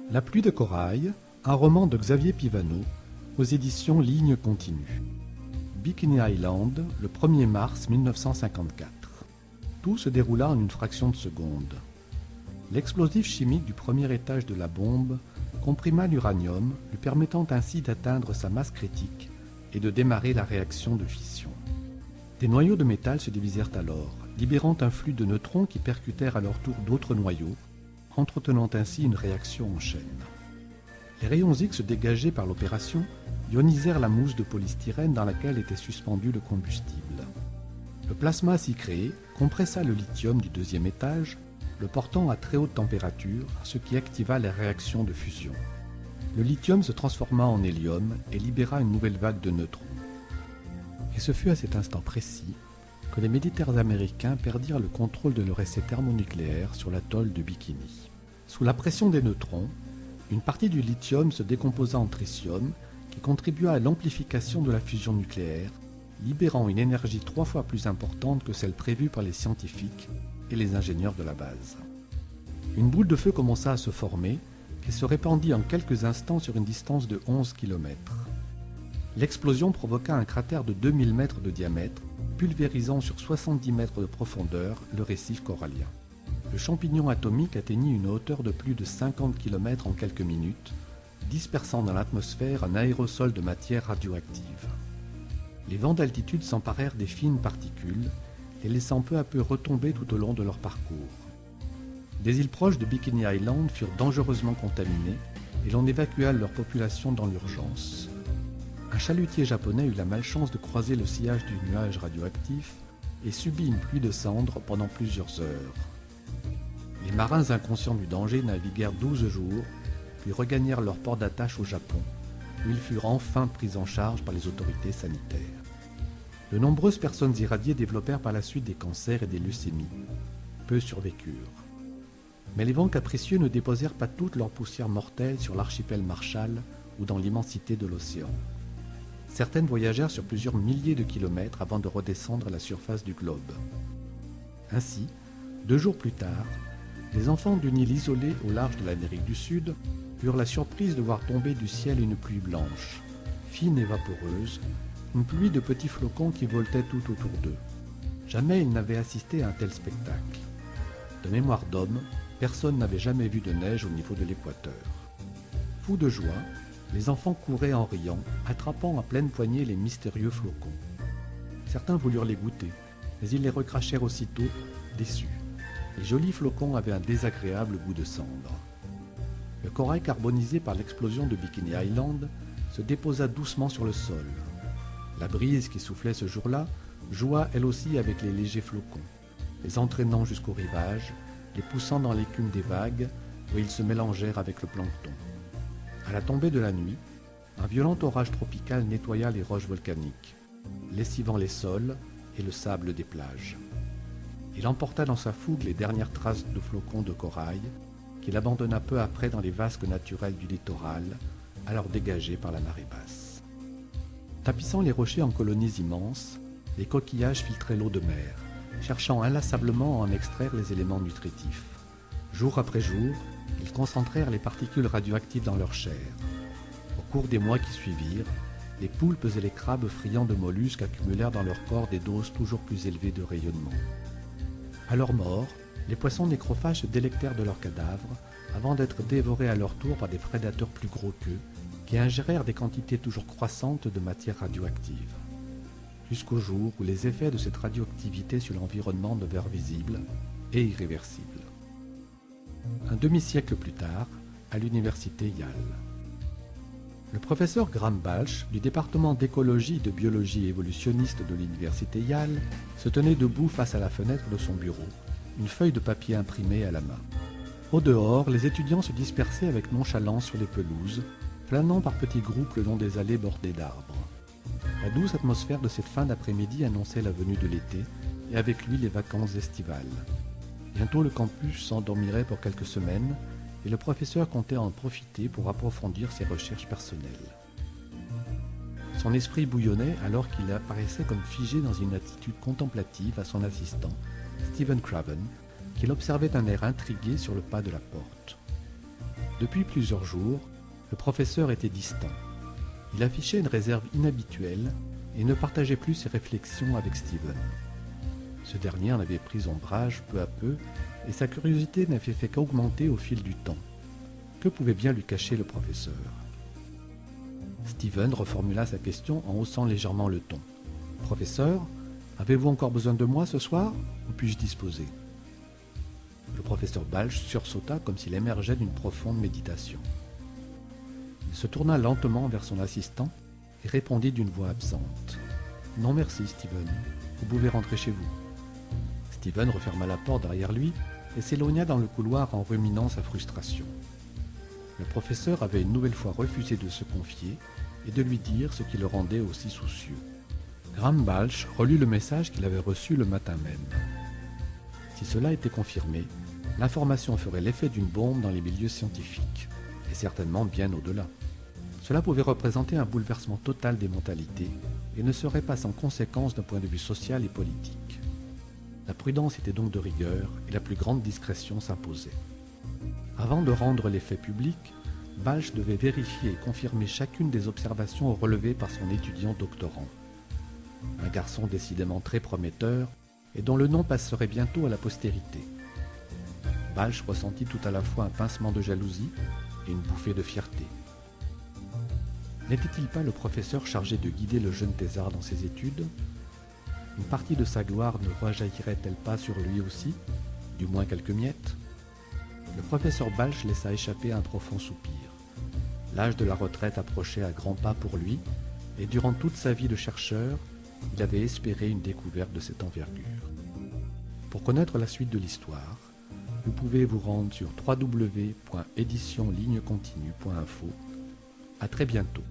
La pluie de corail, un roman de Xavier Pivano, aux éditions Ligne Continue. Bikini Island, le 1er mars 1954. Tout se déroula en une fraction de seconde. L'explosif chimique du premier étage de la bombe comprima l'uranium, lui permettant ainsi d'atteindre sa masse critique et de démarrer la réaction de fission. Des noyaux de métal se divisèrent alors, libérant un flux de neutrons qui percutèrent à leur tour d'autres noyaux, entretenant ainsi une réaction en chaîne. Les rayons X dégagés par l'opération ionisèrent la mousse de polystyrène dans laquelle était suspendu le combustible. Le plasma ainsi créé compressa le lithium du deuxième étage, le portant à très haute température, ce qui activa les réactions de fusion. Le lithium se transforma en hélium et libéra une nouvelle vague de neutrons. Et ce fut à cet instant précis que les militaires américains perdirent le contrôle de leur essai thermonucléaire sur l'atoll de Bikini. Sous la pression des neutrons, une partie du lithium se décomposa en tritium qui contribua à l'amplification de la fusion nucléaire, libérant une énergie 3 fois plus importante que celle prévue par les scientifiques et les ingénieurs de la base. Une boule de feu commença à se former et se répandit en quelques instants sur une distance de 11 km. L'explosion provoqua un cratère de 2000 mètres de diamètre, pulvérisant sur 70 mètres de profondeur le récif corallien. Le champignon atomique atteignit une hauteur de plus de 50 km en quelques minutes, dispersant dans l'atmosphère un aérosol de matière radioactive. Les vents d'altitude s'emparèrent des fines particules, les laissant peu à peu retomber tout au long de leur parcours. Des îles proches de Bikini Island furent dangereusement contaminées et l'on évacua leur population dans l'urgence. Un chalutier japonais eut la malchance de croiser le sillage du nuage radioactif et subit une pluie de cendres pendant plusieurs heures. Les marins inconscients du danger naviguèrent 12 jours, puis regagnèrent leur port d'attache au Japon, où ils furent enfin pris en charge par les autorités sanitaires. De nombreuses personnes irradiées développèrent par la suite des cancers et des leucémies. Peu survécurent. Mais les vents capricieux ne déposèrent pas toute leur poussière mortelle sur l'archipel Marshall ou dans l'immensité de l'océan. Certaines voyagèrent sur plusieurs milliers de kilomètres avant de redescendre à la surface du globe. Ainsi, 2 jours plus tard, les enfants d'une île isolée au large de l'Amérique du Sud eurent la surprise de voir tomber du ciel une pluie blanche, fine et vaporeuse, une pluie de petits flocons qui voletaient tout autour d'eux. Jamais ils n'avaient assisté à un tel spectacle. De mémoire d'homme, personne n'avait jamais vu de neige au niveau de l'équateur. Fous de joie, les enfants couraient en riant, attrapant à pleine poignée les mystérieux flocons. Certains voulurent les goûter, mais ils les recrachèrent aussitôt, déçus. Les jolis flocons avaient un désagréable goût de cendre. Le corail carbonisé par l'explosion de Bikini Island se déposa doucement sur le sol. La brise qui soufflait ce jour-là joua elle aussi avec les légers flocons, les entraînant jusqu'au rivage, les poussant dans l'écume des vagues où ils se mélangèrent avec le plancton. À la tombée de la nuit, un violent orage tropical nettoya les roches volcaniques, lessivant les sols et le sable des plages. Il emporta dans sa fougue les dernières traces de flocons de corail qu'il abandonna peu après dans les vasques naturelles du littoral, alors dégagées par la marée basse. Tapissant les rochers en colonies immenses, les coquillages filtraient l'eau de mer, cherchant inlassablement à en extraire les éléments nutritifs. Jour après jour, ils concentrèrent les particules radioactives dans leur chair. Au cours des mois qui suivirent, les poulpes et les crabes friands de mollusques accumulèrent dans leur corps des doses toujours plus élevées de rayonnement. À leur mort, les poissons nécrophages se délectèrent de leurs cadavres avant d'être dévorés à leur tour par des prédateurs plus gros qu'eux qui ingérèrent des quantités toujours croissantes de matière radioactive. Jusqu'au jour où les effets de cette radioactivité sur l'environnement devinrent visibles et irréversibles. Un demi-siècle plus tard, à l'université Yale. Le professeur Graham Balch, du département d'écologie et de biologie évolutionniste de l'université Yale, se tenait debout face à la fenêtre de son bureau, une feuille de papier imprimée à la main. Au dehors, les étudiants se dispersaient avec nonchalance sur les pelouses, flânant par petits groupes le long des allées bordées d'arbres. La douce atmosphère de cette fin d'après-midi annonçait la venue de l'été, et avec lui les vacances estivales. Bientôt le campus s'endormirait pour quelques semaines, et le professeur comptait en profiter pour approfondir ses recherches personnelles. Son esprit bouillonnait alors qu'il apparaissait comme figé dans une attitude contemplative à son assistant, Stephen Craven, qui l'observait d'un air intrigué sur le pas de la porte. Depuis plusieurs jours, le professeur était distant. Il affichait une réserve inhabituelle et ne partageait plus ses réflexions avec Steven. Ce dernier en avait pris ombrage peu à peu et sa curiosité n'avait fait qu'augmenter au fil du temps. Que pouvait bien lui cacher le professeur? Steven reformula sa question en haussant légèrement le ton. « Professeur, avez-vous encore besoin de moi ce soir ou puis-je disposer ?» Le professeur Balch sursauta comme s'il émergeait d'une profonde méditation. Il se tourna lentement vers son assistant et répondit d'une voix absente. « Non merci, Steven. Vous pouvez rentrer chez vous. » Steven referma la porte derrière lui et s'éloigna dans le couloir en ruminant sa frustration. Le professeur avait une nouvelle fois refusé de se confier et de lui dire ce qui le rendait aussi soucieux. Graham Balch relut le message qu'il avait reçu le matin même. Si cela était confirmé, l'information ferait l'effet d'une bombe dans les milieux scientifiques, et certainement bien au-delà. Cela pouvait représenter un bouleversement total des mentalités et ne serait pas sans conséquence d'un point de vue social et politique. La prudence était donc de rigueur et la plus grande discrétion s'imposait. Avant de rendre les faits publics, Balch devait vérifier et confirmer chacune des observations relevées par son étudiant doctorant. Un garçon décidément très prometteur et dont le nom passerait bientôt à la postérité. Balch ressentit tout à la fois un pincement de jalousie et une bouffée de fierté. N'était-il pas le professeur chargé de guider le jeune thésard dans ses études? Une partie de sa gloire ne rejaillirait-elle pas sur lui aussi, du moins quelques miettes? Le professeur Balch laissa échapper un profond soupir. L'âge de la retraite approchait à grands pas pour lui, et durant toute sa vie de chercheur, il avait espéré une découverte de cette envergure. Pour connaître la suite de l'histoire, vous pouvez vous rendre sur www.editionlignecontinue.info. À très bientôt.